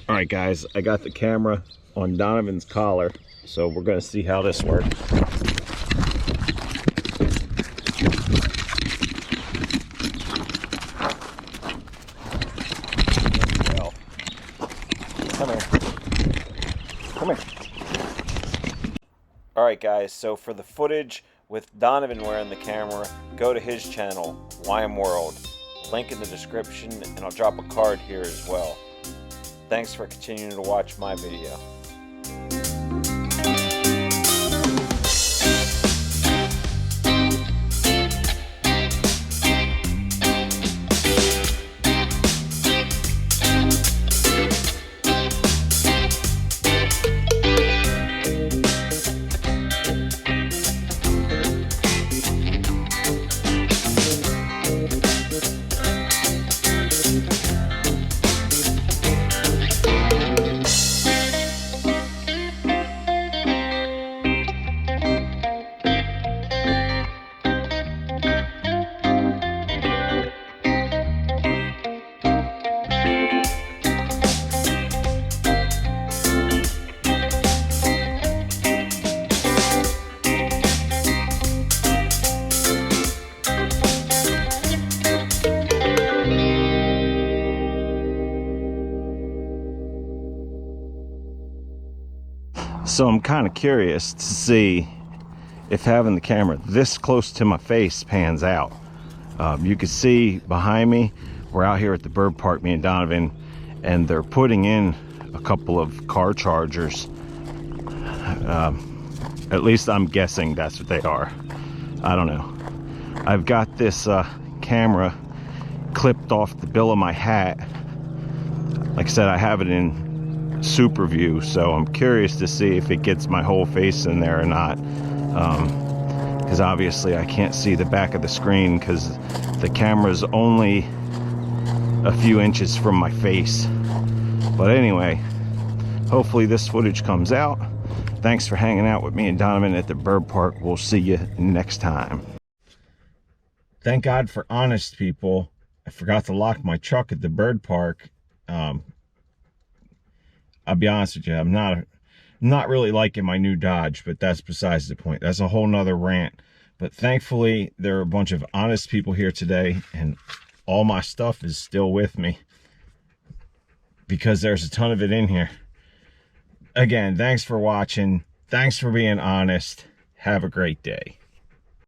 All right, guys, I got the camera on Donovan's collar, so we're going to see how this works. Come here. Come here. All right, guys, so for the footage with Donovan wearing the camera, go to his channel, WeimWorld. Link in the description, and I'll drop a card here as well. Thanks for continuing to watch my video. So I'm kind of curious to see if having the camera this close to my face pans out. You can see behind me, we're out here at the bird park, me and Donovan, and they're putting in a couple of car chargers. At least I'm guessing that's what they are. I don't know. I've got this camera clipped off the bill of my hat. Like I said, I have it in super view, so I'm curious to see if it gets my whole face in there or not, because obviously I can't see the back of the screen because the camera's only a few inches from my face. But anyway, hopefully this footage comes out. Thanks for hanging out with me and Donovan at the bird park. We'll see you next time. Thank God for honest people. I forgot to lock my truck at the bird park. I'll be honest with you, I'm not really liking my new Dodge, but that's besides the point. That's a whole nother rant. But thankfully, there are a bunch of honest people here today, and all my stuff is still with me because there's a ton of it in here. Again, thanks for watching. Thanks for being honest. Have a great day.